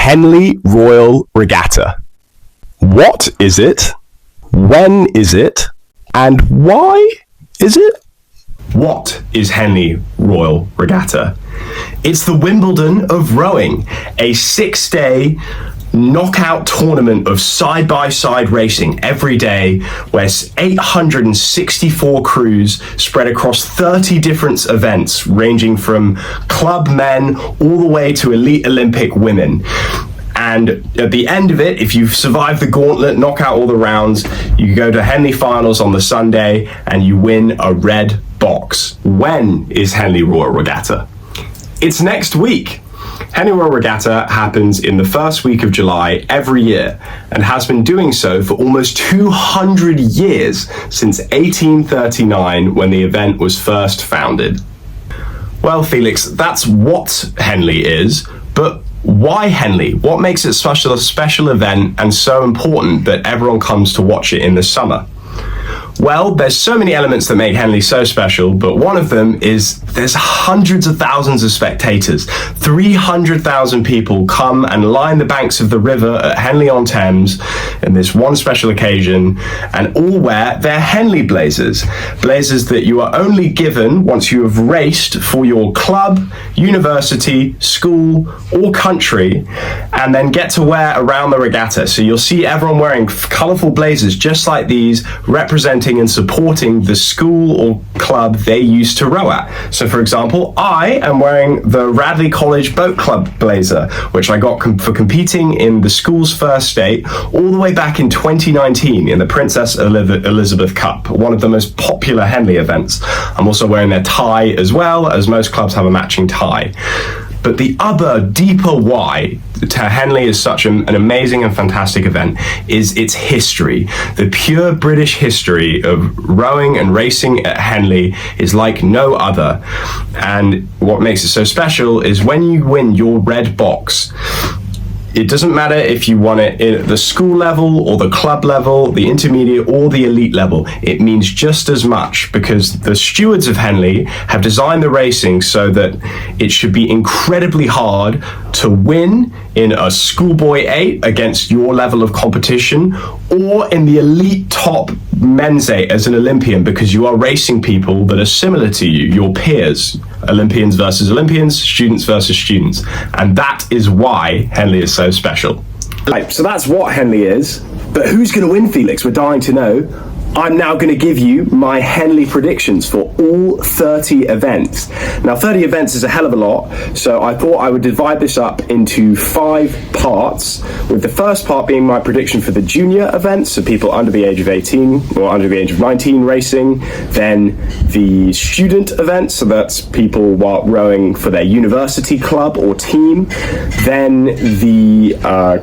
Henley Royal Regatta. What is it? When is it? And why is it? What is Henley Royal Regatta? It's the Wimbledon of rowing, a 6-day knockout tournament of side-by-side racing every day, where 864 crews spread across 30 different events, ranging from club men all the way to elite Olympic women. And at the end of it, if you've survived the gauntlet, knock out all the rounds, you go to Henley finals on the Sunday and you win a red box. When is Henley Royal Regatta? It's next week. Henley Royal Regatta happens in the first week of July every year and has been doing so for almost 200 years, since 1839, when the event was first founded. Well, Felix, that's what Henley is, but why Henley? What makes it such a special event and so important that everyone comes to watch it in the summer? Well, there's so many elements that make Henley so special, but one of them is there's hundreds of thousands of spectators. 300,000 people come and line the banks of the river at Henley-on-Thames in this one special occasion, and all wear their Henley blazers. Blazers that you are only given once you have raced for your club, university, school, or country, and then get to wear around the regatta. So you'll see everyone wearing colourful blazers just like these, representing and supporting the school or club they used to row at. So for example, I am wearing the Radley College Boat Club blazer, which I got for competing in the school's first state all the way back in 2019 in the Princess Elizabeth Cup, one of the most popular Henley events. I'm also wearing their tie as well, as most clubs have a matching tie. But the other deeper why to Henley is such an amazing and fantastic event is its history. The pure British history of rowing and racing at Henley is like no other. And what makes it so special is when you win your red box, it doesn't matter if you won it at the school level or the club level, the intermediate or the elite level. It means just as much, because the stewards of Henley have designed the racing so that it should be incredibly hard to win in a schoolboy 8 against your level of competition, or in the elite top men's 8 as an Olympian, because you are racing people that are similar to you, your peers, Olympians versus Olympians, students versus students. And that is why Henley is so special. Right, so that's what Henley is, but who's going to win, Felix? We're dying to know. I'm now going to give you my Henley predictions for all 30 events. Now, 30 events is a hell of a lot, so I thought I would divide this up into 5 parts, with the first part being my prediction for the junior events, so people under the age of 18 or under the age of 19 racing, then the student events, so that's people while rowing for their university club or team, then the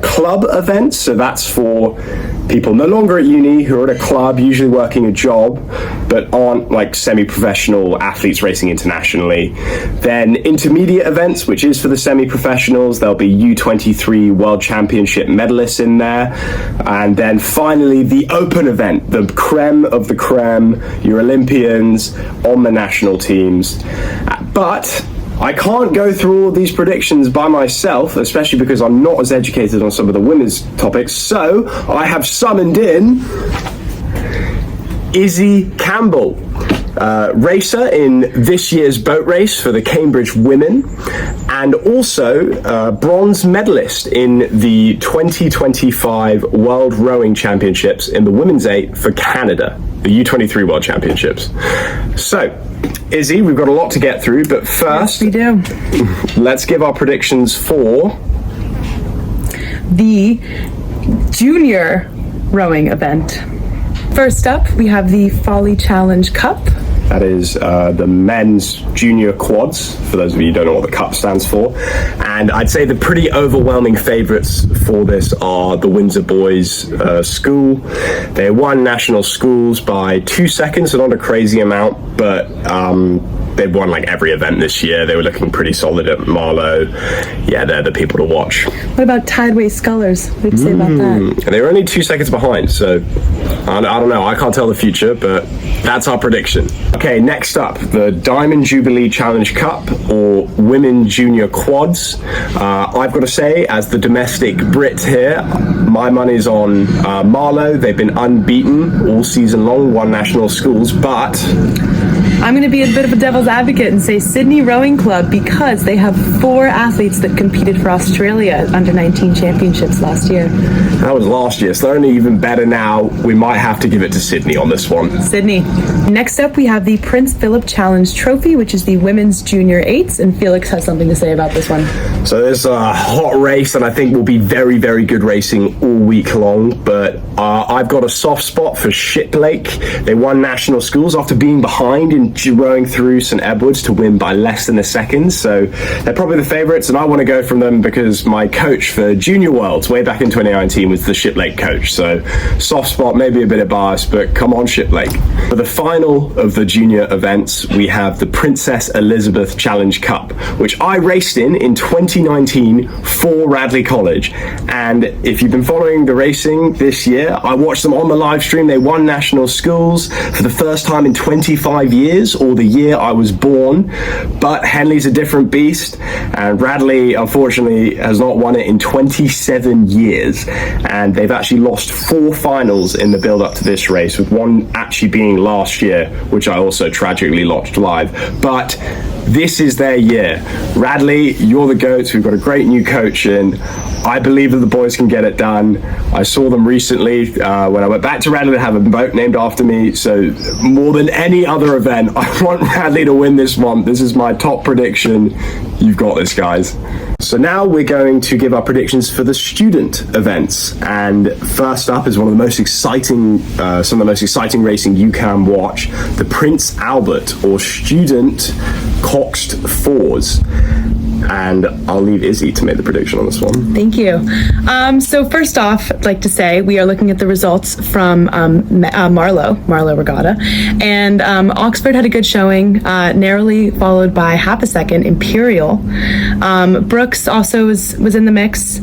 club events, so that's for people no longer at uni who are at a club, usually working a job, but aren't like semi-professional athletes racing internationally. Then intermediate events, which is for the semi-professionals. There'll be U23 World Championship medalists in there. And then finally the open event, the creme of the creme, your Olympians on the national teams. But I can't go through all these predictions by myself, especially because I'm not as educated on some of the women's topics. So I have summoned in Izzy Campbell, racer in this year's boat race for the Cambridge women, and also bronze medalist in the 2025 World Rowing Championships in the women's 8 for Canada, the U23 World Championships. So, Izzy, we've got a lot to get through, but first, yes, we do. Let's give our predictions for the junior rowing event. First up, we have the Folly Challenge Cup. That is the men's junior quads, for those of you who don't know what the cup stands for. And I'd say the pretty overwhelming favourites for this are the Windsor Boys School. They won national schools by 2 seconds, so not a crazy amount, but they've won like every event this year. They were looking pretty solid at Marlow. Yeah, they're the people to watch. What about Tideway Scullers? What do you say about that? They were only 2 seconds behind, so I don't know. I can't tell the future, but that's our prediction. Okay, next up, the Diamond Jubilee Challenge Cup, or Women Junior Quads. I've got to say, as the domestic Brit here, my money's on Marlow. They've been unbeaten all season long, won national schools, but I'm going to be a bit of a devil's advocate and say Sydney Rowing Club, because they have 4 athletes that competed for Australia under 19 championships last year. That was last year, so they're only even better now. We might have to give it to Sydney on this one. Sydney. Next up, we have the Prince Philip Challenge Trophy, which is the women's junior 8s, and Felix has something to say about this one. So this is a hot race, and I think will be very, very good racing all week long, but I've got a soft spot for Shiplake. They won national schools after being behind in rowing through St Edwards to win by less than a second, so they're probably the favourites, and I want to go from them because my coach for Junior Worlds way back in 2019 was the Shiplake coach, so soft spot, maybe a bit of bias, but come on Shiplake. For the final of the junior events, we have the Princess Elizabeth Challenge Cup, which I raced in 2019 for Radley College, and if you've been following the racing this year, I watched them on the live stream. They won national schools for the first time in 25 years, or the year I was born, but Henley's a different beast, and Radley unfortunately has not won it in 27 years, and they've actually lost 4 finals in the build up to this race, with one actually being last year, which I also tragically watched live. But this is their year. Radley, you're the GOAT. We've got a great new coach in. I believe that the boys can get it done. I saw them recently when I went back to Radley to have a boat named after me. So more than any other event, I want Radley to win this one. This is my top prediction. You've got this, guys. So now we're going to give our predictions for the student events. And first up is one of the most exciting, some of the most exciting racing you can watch, the Prince Albert, or Student Coxed Fours. And I'll leave Izzy to make the prediction on this one. Thank you. So first off, I'd like to say we are looking at the results from Marlow Regatta, and Oxford had a good showing, narrowly followed by half a second Imperial. Brooks also was in the mix.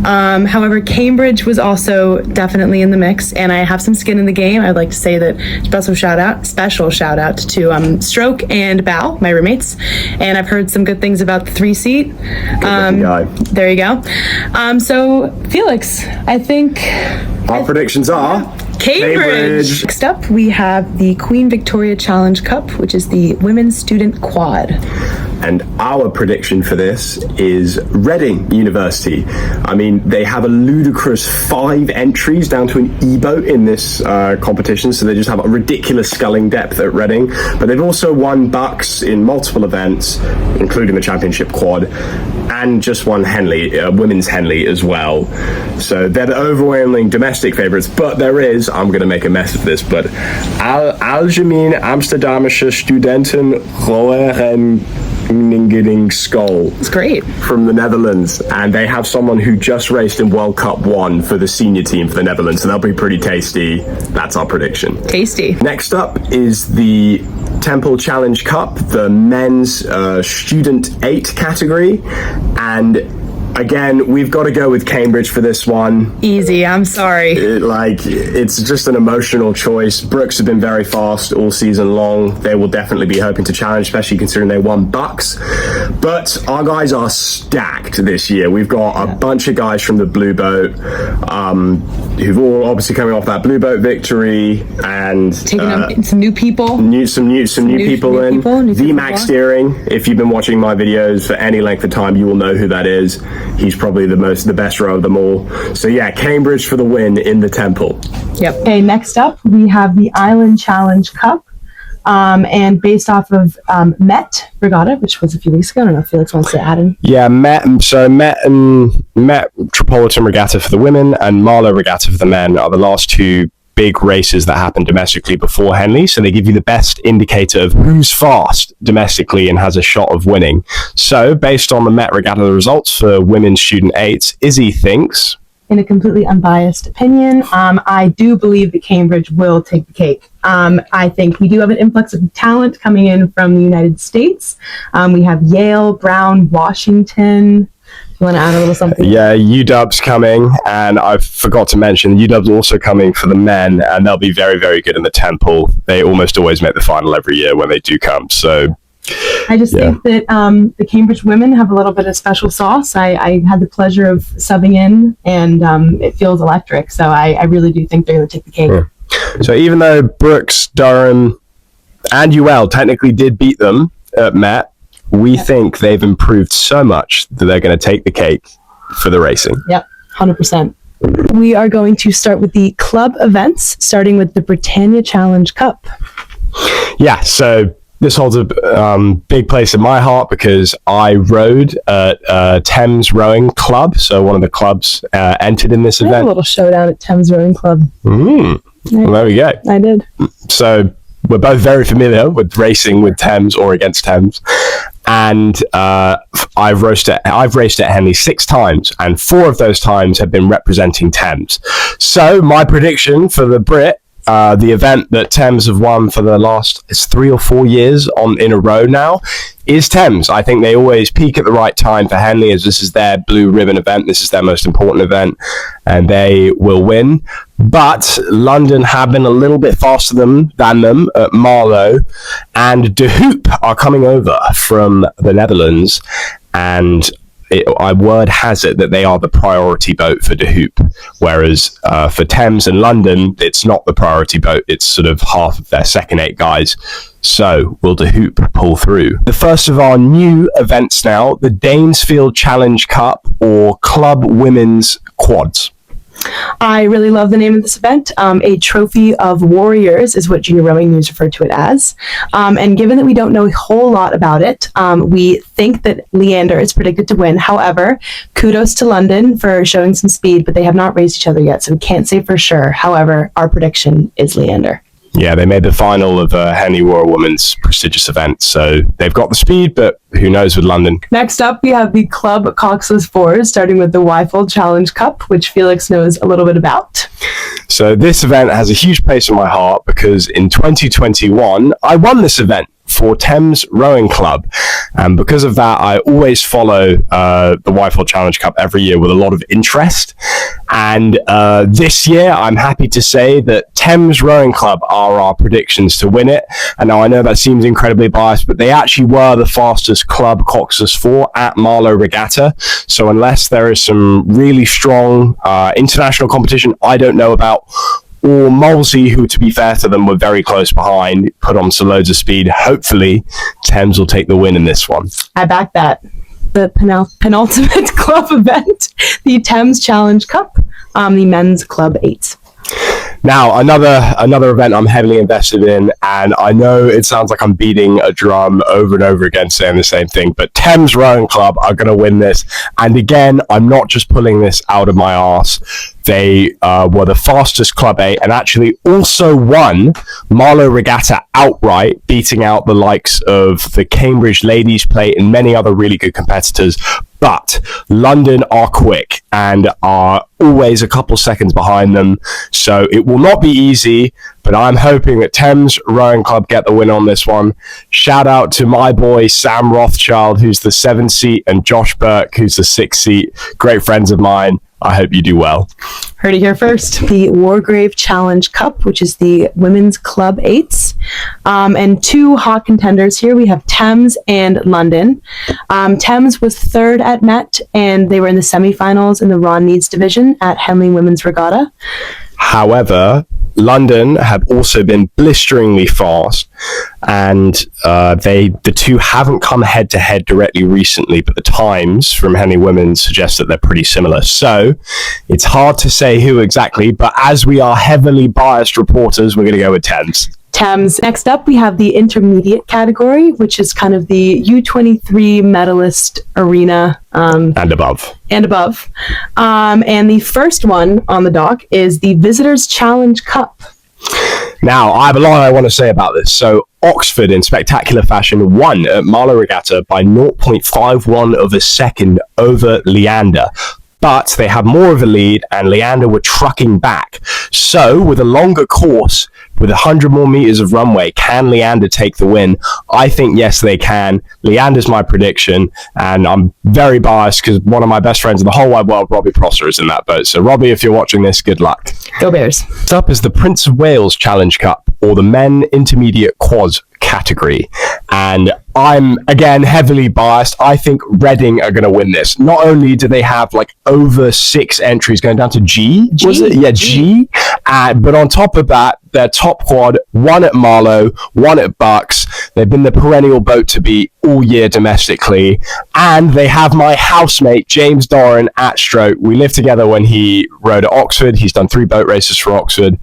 However, Cambridge was also definitely in the mix, and I have some skin in the game. I'd like to say that special shout out to Stroke and Bow, my roommates, and I've heard some good things about the 3-seat. There you go. So Felix, I think our predictions are Cambridge. Next up, we have the Queen Victoria Challenge Cup, which is the women's student quad. And our prediction for this is Reading University. I mean, they have a ludicrous 5 entries down to an E-boat in this competition, so they just have a ridiculous sculling depth at Reading. But they've also won bucks in multiple events, including the championship quad, and just won Henley, women's Henley as well. So they're the overwhelming domestic favourites, but there is, I'm going to make a mess of this, but Algemeen Amsterdamse Studenten Roeren Skull. It's great. From the Netherlands, and they have someone who just raced in World Cup 1 for the senior team for the Netherlands, so they'll be pretty tasty. That's our prediction. Tasty. Next up is the Temple Challenge Cup, the men's student 8 category, and again, we've got to go with Cambridge for this one. Easy, I'm sorry. It's just an emotional choice. Brooks have been very fast all season long. They will definitely be hoping to challenge, especially considering they won bucks. But our guys are stacked this year. We've got a bunch of guys from the Blue Boat, who've all obviously coming off that Blue Boat victory, and taking up some new people. Some new people in. VMAX Steering. If you've been watching my videos for any length of time, you will know who that is. He's probably the best rower of them all. So yeah, Cambridge for the win in the Temple. Yep. Okay, next up we have the Island Challenge Cup. And based off of Met Regatta, which was a few weeks ago. I don't know if Felix wants to add in. Yeah, Met Metropolitan Regatta for the women and Marlow Regatta for the men are the last 2 big races that happened domestically before Henley, so they give you the best indicator of who's fast domestically and has a shot of winning. So based on the Met Regatta results for women's student 8s, Izzy thinks in a completely unbiased opinion, I do believe that Cambridge will take the cake. I think we do have an influx of talent coming in from the United States. We have Yale, Brown, Washington. You want to add a little something? Yeah, UW's coming, and I forgot to mention UW's also coming for the men, and they'll be very, very good in the Temple. They almost always make the final every year when they do come. So I just think that the Cambridge women have a little bit of special sauce. I had the pleasure of subbing in, and it feels electric. So I really do think they're going to take the cake. Yeah. So even though Brooks, Durham, and UL technically did beat them at Met, we think they've improved so much that they're going to take the cake for the racing. Yep, 100%. We are going to start with the club events, starting with the Britannia Challenge Cup. Yeah, so this holds a big place in my heart because I rode at Thames Rowing Club. So one of the clubs entered in this event. A little showdown at Thames Rowing Club. Well, there we go. I did. So we're both very familiar with racing with Thames or against Thames. And I've raced at Henley 6 times, and 4 of those times have been representing Thames. So my prediction for the Brit, the event that Thames have won for the last 3 or 4 years in a row now, is Thames. I think they always peak at the right time for Henley, as this is their blue ribbon event. This is their most important event, and they will win. But London have been a little bit faster than them at Marlow, and De Hoop are coming over from the Netherlands, and word has it that they are the priority boat for De Hoop, whereas for Thames and London, it's not the priority boat. It's sort of half of their second 8 guys. So will De Hoop pull through? The first of our new events now, the Danesfield Challenge Cup, or Club Women's Quads. I really love the name of this event. A trophy of warriors is what Junior Rowing News referred to it as. And given that we don't know a whole lot about it, we think that Leander is predicted to win. However, kudos to London for showing some speed, but they have not raced each other yet, so we can't say for sure. However, our prediction is Leander. Yeah, they made the final of Henley Royal Women's prestigious event, so they've got the speed, but who knows with London. Next up, we have the Club Coxless Fours, starting with the Wyfold Challenge Cup, which Felix knows a little bit about. So this event has a huge place in my heart because in 2021, I won this event for Thames Rowing Club, and because of that I always follow the Wyfold Challenge Cup every year with a lot of interest. And this year I'm happy to say that Thames Rowing Club are our predictions to win it. And now I know that seems incredibly biased, but they actually were the fastest club Coxless 4 at Marlow Regatta, so unless there is some really strong international competition I don't know about, or Molesey, who, to be fair to them, were very close behind, put on some loads of speed, hopefully Thames will take the win in this one. I back that. The penultimate club event, the Thames Challenge Cup, the men's club 8s. Now, another event I'm heavily invested in, and I know it sounds like I'm beating a drum over and over again saying the same thing, but Thames Rowing Club are going to win this. And again, I'm not just pulling this out of my arse. They were the fastest Club 8 and actually also won Marlow Regatta outright, beating out the likes of the Cambridge Ladies Plate and many other really good competitors. But London are quick and are always a couple seconds behind them, so it will not be easy, but I'm hoping that Thames Rowing Club get the win on this one. Shout out to my boy Sam Rothschild, who's the 7th seat, and Josh Burke, who's the 6th seat. Great friends of mine. I hope you do well. Heard it here first. The Wargrave Challenge Cup, which is the women's club 8s. And 2 hot contenders here. We have Thames and London. Thames was 3rd at Met, and they were in the semifinals in the Ron Needs division at Henley Women's Regatta. However, London have also been blisteringly fast, and the two haven't come head to head directly recently, but the times from Henley Women suggest that they're pretty similar. So it's hard to say who exactly, but as we are heavily biased reporters, we're going to go with Thames. Thames. Next up, we have the intermediate category, which is kind of the U23 medalist arena. And above. And the first one on the dock is the Visitors Challenge Cup. Now, I have a lot I want to say about this. So, Oxford, in spectacular fashion, won at Marlow Regatta by 0.51 of a second over Leander. but they had more of a lead and Leander were trucking back. So with a longer course, with 100 more meters of runway, can Leander take the win? I think yes, they can. Leander's my prediction, and I'm very biased because one of my best friends in the whole wide world, Robbie Prosser, is in that boat. So Robbie, if you're watching this, good luck. Go Bears. Next up is the Prince of Wales Challenge Cup, or the Men Intermediate Quads category. And I'm, again, heavily biased. I think Reading are going to win this. Not only do they have like over 6 entries going down to G. Was it? Yeah, G. But on top of that, their top quad, one at Marlow, one at Bucks. They've been the perennial boat to beat all year domestically. And they have my housemate, James Doran, at stroke. We lived together when he rode at Oxford. He's done 3 boat races for Oxford.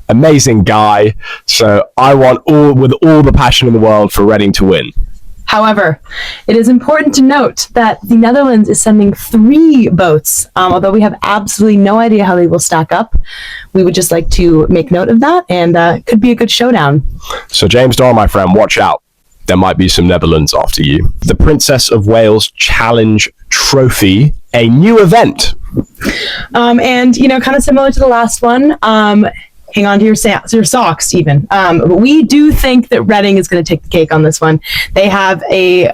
Amazing guy. So I want with all the passion in the world for Reading to win. However, it is important to note that the Netherlands is sending 3 boats. Although we have absolutely no idea how they will stack up, we would just like to make note of that, and it could be a good showdown. So James Doran, my friend, watch out. There might be some Netherlands after you. The Princess of Wales Challenge Trophy, a new event. And, kind of similar to the last one, hang on to your socks, even. But we do think that Reading is going to take the cake on this one. They have a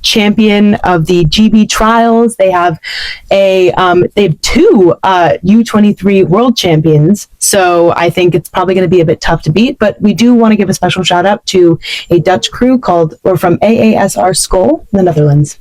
champion of the GB trials. They have they have 2 U23 world champions. So I think it's probably going to be a bit tough to beat. But we do want to give a special shout out to a Dutch crew from AASR Skol in the Netherlands.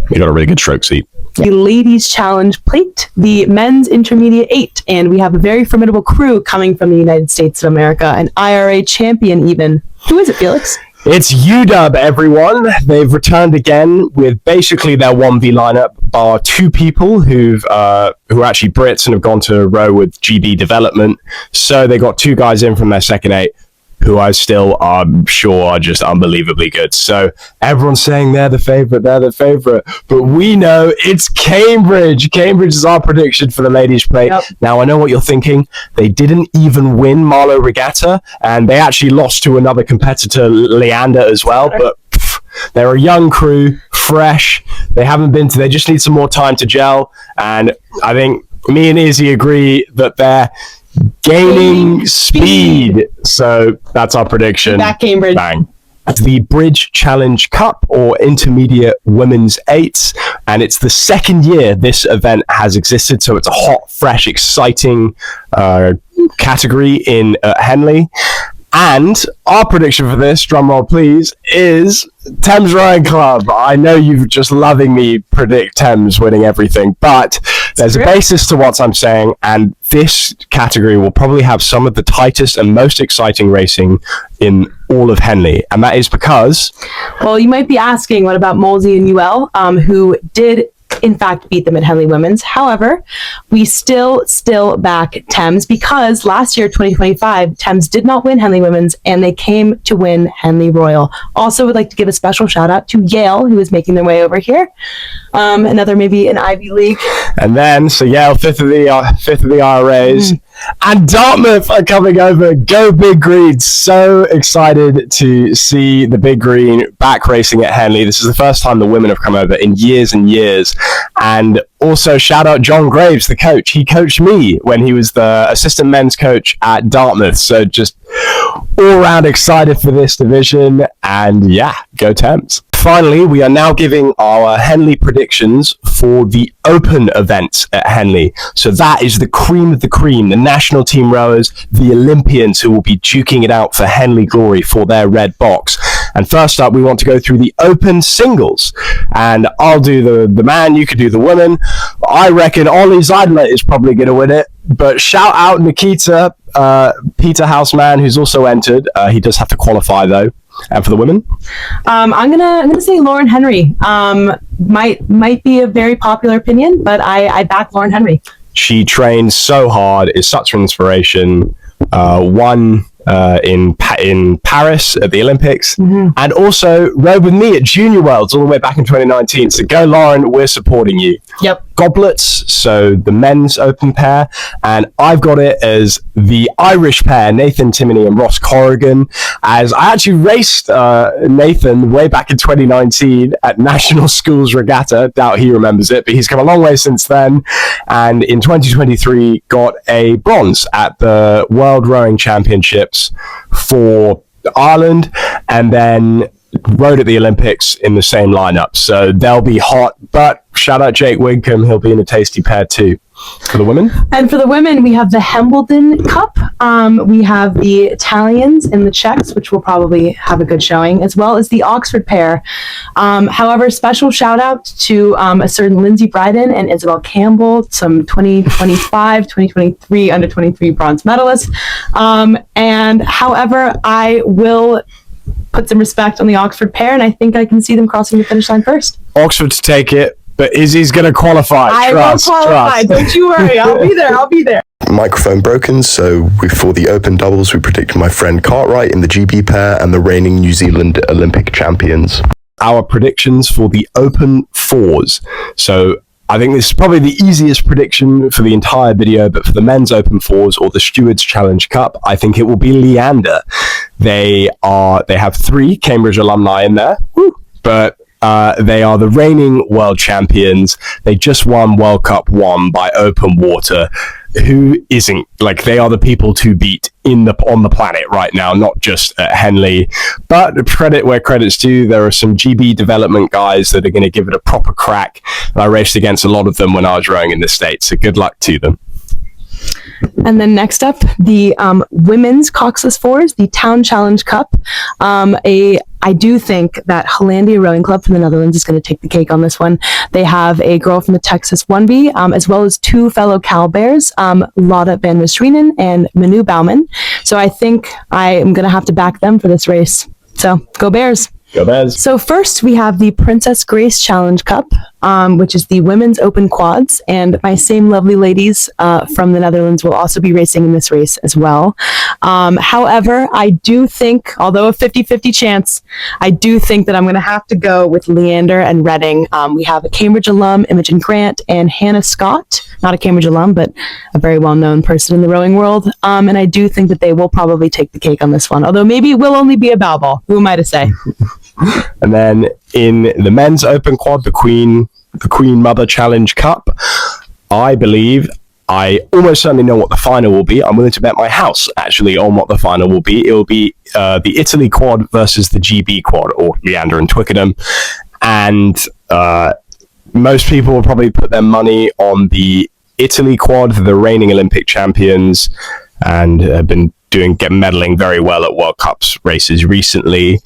You got a really good stroke seat. The Ladies Challenge Plate, the Men's Intermediate 8, and we have a very formidable crew coming from the United States of America, an IRA champion even. Who is it, Felix? It's UW, everyone. They've returned again with basically their 1v lineup, bar 2 people who are actually Brits and have gone to row with GB Development. So they got 2 guys in from their second 8. Who I still am sure are just unbelievably good. So everyone's saying they're the favorite, but we know it's Cambridge. Cambridge is our prediction for the ladies' plate. Yep. Now, I know what you're thinking. They didn't even win Marlow Regatta, and they actually lost to another competitor, Leander, as well, but they're a young crew, fresh. They just need some more time to gel, and I think me and Izzy agree that they're gaining speed. So that's our prediction. Back Cambridge. Bang. The Bridge Challenge Cup, or Intermediate Women's 8s, and it's the 2nd year this event has existed, so it's a hot, fresh, exciting category in Henley. And our prediction for this, drumroll please, is Thames Rowing Club. I know you're just loving me predict Thames winning everything, but there's a basis to what I'm saying, and this category will probably have some of the tightest and most exciting racing in all of Henley, and that is because... Well, you might be asking, what about Molesey and UL, who did in fact beat them at Henley Women's. However, we still back Thames because last year, 2025, Thames did not win Henley Women's and they came to win Henley Royal. Also would like to give a special shout out to Yale, who is making their way over here. Another maybe an Ivy League. And then, so Yale, fifth of the IRAs. And Dartmouth are coming over. Go Big Green. So excited to see the Big Green back racing at Henley. This is the first time the women have come over in years and years. And also shout out John Graves, the coach. He coached me when he was the assistant men's coach at Dartmouth. So just all around excited for this division. And yeah, go Thames. Finally, we are now giving our Henley predictions for the Open events at Henley. So that is the cream of the cream, the national team rowers, the Olympians who will be duking it out for Henley Glory for their red box. And first up, we want to go through the Open singles. And I'll do the man, you could do the woman. I reckon Ollie Zeidler is probably going to win it. But shout out Nikita, Peter Houseman, who's also entered. He does have to qualify, though. And for the women, I'm gonna say Lauren Henry. Might be a very popular opinion, but I back Lauren Henry. She trains so hard, is such an inspiration. Won in Paris at the Olympics, and also rode with me at Junior Worlds all the way back in 2019. So go, Lauren, we're supporting you. Yep. Goblets, so the men's open pair, and I've got it as the Irish pair, Nathan Timoney and Ross Corrigan, as I actually raced Nathan way back in 2019 at National Schools Regatta. Doubt he remembers it, but he's come a long way since then, and in 2023 got a bronze at the World Rowing Championships for Ireland, and then rode at the Olympics in the same lineup. So they'll be hot, but shout out Jake Wincombe, he'll be in a tasty pair too. For the women? And for the women, we have the Hambledon Cup. We have the Italians and the Czechs, which will probably have a good showing, as well as the Oxford pair. However, special shout out to a certain Lindsay Bryden and Isabel Campbell, some 2025, 2023 under 23 bronze medalists. And however, I will put some respect on the Oxford pair, and I think I can see them crossing the finish line first. Oxford to take it, but Izzy's going to qualify. I will qualify. Don't you worry. I'll be there. Microphone broken, so for the open doubles, we predicted my friend Cartwright in the GB pair and the reigning New Zealand Olympic champions. Our predictions for the open fours. So I think this is probably the easiest prediction for the entire video, but for the men's open fours or the Stewards Challenge Cup, I think it will be Leander. They have 3 Cambridge alumni in there, but they are the reigning world champions. They just won World Cup 1 by open water. Who isn't, like, they are the people to beat on the planet right now, not just at Henley. But credit where credit's due, there are some GB development guys that are going to give it a proper crack. And I raced against a lot of them when I was rowing in the States, so good luck to them. And then next up, the women's Coxless Fours, the Town Challenge Cup. I do think that Hollandia Rowing Club from the Netherlands is going to take the cake on this one. They have a girl from the Texas 1B, as well as 2 fellow Cal Bears, Lotte van Wisrenen and Manu Bauman. So I think I am going to have to back them for this race. So go Bears. Go Bears. So first we have the Princess Grace Challenge Cup, which is the women's open quads, and my same lovely ladies from the Netherlands will also be racing in this race as well. However, I do think, although a 50-50 chance, I do think that I'm going to have to go with Leander and Redding. We have a Cambridge alum, Imogen Grant, and Hannah Scott, not a Cambridge alum, but a very well-known person in the rowing world. And I do think that they will probably take the cake on this one, although maybe it will only be a bow ball. Who am I to say? And then in the men's open quad, the Queen Mother Challenge Cup, I believe I almost certainly know what the final will be. I'm willing to bet my house actually on what the final will be. It will be the Italy quad versus the GB quad, or Leander and Twickenham. And most people will probably put their money on the Italy quad, the reigning Olympic champions, and have been medaling very well at World Cups races recently.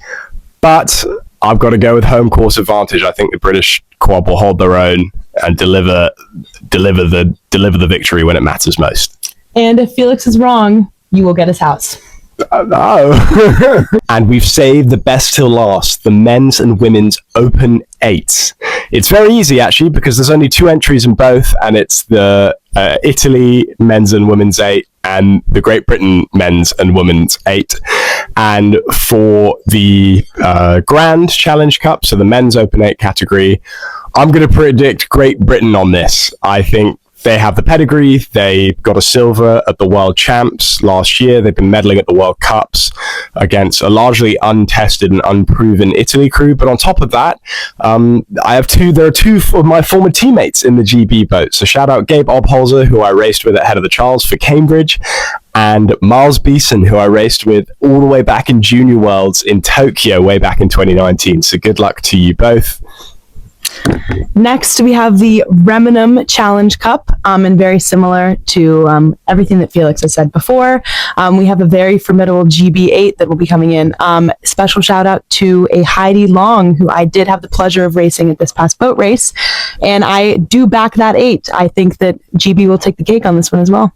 But I've got to go with home course advantage. I think the British quad will hold their own and deliver the victory when it matters most. And if Felix is wrong, you will get his house. No. And we've saved the best till last, the men's and women's open 8s. It's very easy actually, because there's only 2 entries in both, and it's the Italy men's and women's 8 and the Great Britain men's and women's 8. And for the Grand Challenge Cup, so the men's open 8 category, I'm going to predict Great Britain on this. I think they have the pedigree. They got a silver at the World Champs last year. They've been medaling at the World Cups against a largely untested and unproven Italy crew. But on top of that, there are 2 of my former teammates in the GB boat. So shout out Gabe Obholzer, who I raced with at Head of the Charles for Cambridge, and Miles Beeson, who I raced with all the way back in Junior Worlds in Tokyo way back in 2019. So good luck to you both. Next, we have the Remenham Challenge Cup, and very similar to everything that Felix has said before. We have a very formidable GB8 that will be coming in. Special shout out to a Heidi Long, who I did have the pleasure of racing at this past boat race, and I do back that 8. I think that GB will take the cake on this one as well.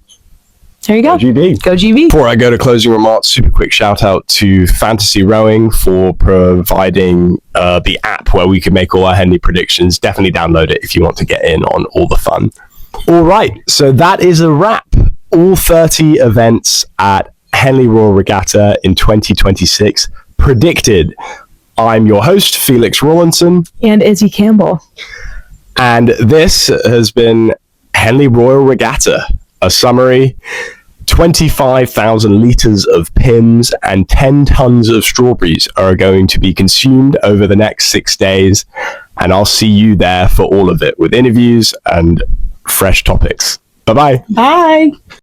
There you go. Go GB. Go GB. Before I go to closing remarks, super quick shout out to Fantasy Rowing for providing the app where we can make all our Henley predictions. Definitely download it if you want to get in on all the fun. All right, so that is a wrap. All 30 events at Henley Royal Regatta in 2026 predicted. I'm your host, Felix Rawlinson. And Izzy Campbell. And this has been Henley Royal Regatta, a summary. 25,000 litres of Pimm's and 10 tonnes of strawberries are going to be consumed over the next 6 days. And I'll see you there for all of it with interviews and fresh topics. Bye-bye. Bye.